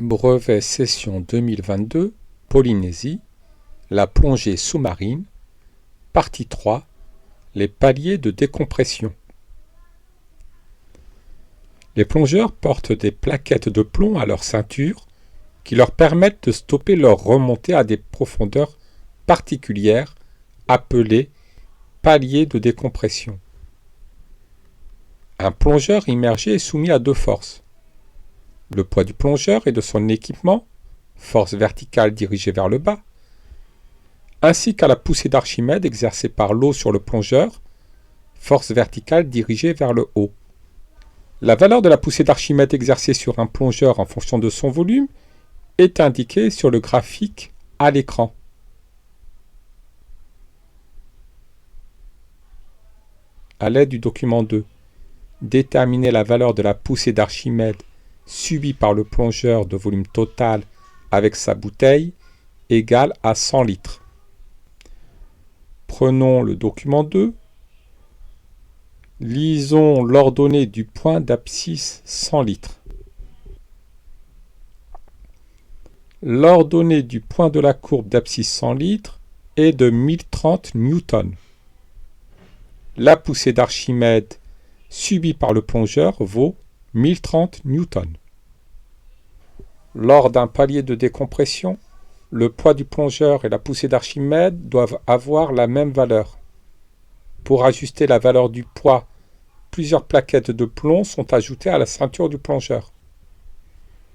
Brevet session 2022, Polynésie, la plongée sous-marine, partie 3, les paliers de décompression. Les plongeurs portent des plaquettes de plomb à leur ceinture qui leur permettent de stopper leur remontée à des profondeurs particulières appelées paliers de décompression. Un plongeur immergé est soumis à deux forces. Le poids du plongeur et de son équipement, force verticale dirigée vers le bas, ainsi qu'à la poussée d'Archimède exercée par l'eau sur le plongeur, force verticale dirigée vers le haut. La valeur de la poussée d'Archimède exercée sur un plongeur en fonction de son volume est indiquée sur le graphique à l'écran. À l'aide du document 2, déterminer la valeur de la poussée d'Archimède subie par le plongeur de volume total avec sa bouteille égale à 100 litres. Prenons le document 2. Lisons l'ordonnée du point d'abscisse 100 litres. L'ordonnée du point de la courbe d'abscisse 100 litres est de 1030 newtons. La poussée d'Archimède subie par le plongeur vaut 1030 newtons. Lors d'un palier de décompression, le poids du plongeur et la poussée d'Archimède doivent avoir la même valeur. Pour ajuster la valeur du poids, plusieurs plaquettes de plomb sont ajoutées à la ceinture du plongeur.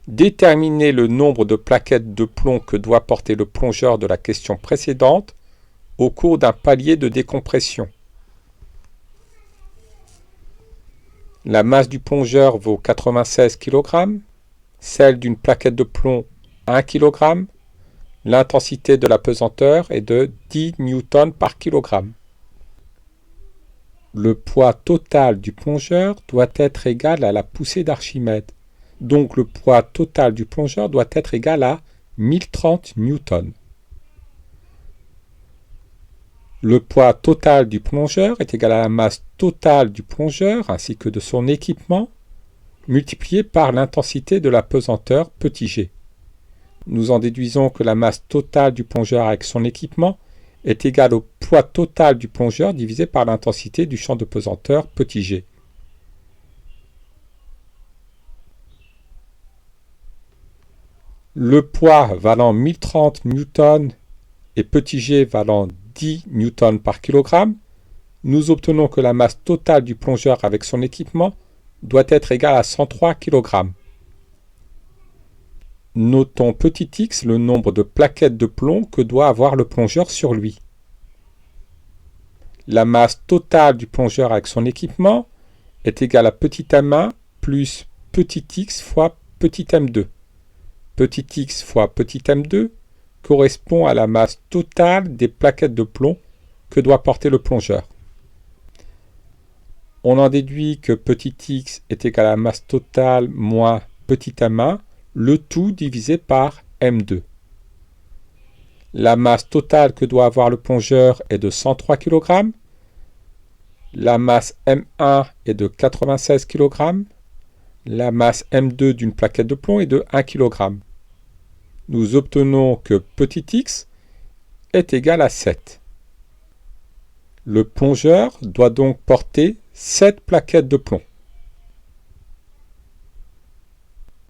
Déterminer le nombre de plaquettes de plomb que doit porter le plongeur de la question précédente au cours d'un palier de décompression. La masse du plongeur vaut 96 kg, celle d'une plaquette de plomb 1 kg, l'intensité de la pesanteur est de 10 Newton par kg. Le poids total du plongeur doit être égal à la poussée d'Archimède, donc le poids total du plongeur doit être égal à 1030 Newton. Le poids total du plongeur est égal à la masse totale du plongeur ainsi que de son équipement, multiplié par l'intensité de la pesanteur petit g. Nous en déduisons que la masse totale du plongeur avec son équipement est égale au poids total du plongeur divisé par l'intensité du champ de pesanteur petit g. Le poids valant 1030 newtons et petit g valant 10 newtons par kilogramme, nous obtenons que la masse totale du plongeur avec son équipement doit être égale à 103 kg. Notons petit x le nombre de plaquettes de plomb que doit avoir le plongeur sur lui. La masse totale du plongeur avec son équipement est égale à petit m1 plus petit x fois petit m2. Petit x fois petit m2 correspond à la masse totale des plaquettes de plomb que doit porter le plongeur. On en déduit que petit x est égal à la masse totale moins petit m1, le tout divisé par m2. La masse totale que doit avoir le plongeur est de 103 kg. La masse m1 est de 96 kg. La masse m2 d'une plaquette de plomb est de 1 kg. Nous obtenons que petit x est égal à 7. Le plongeur doit donc porter 7 plaquettes de plomb.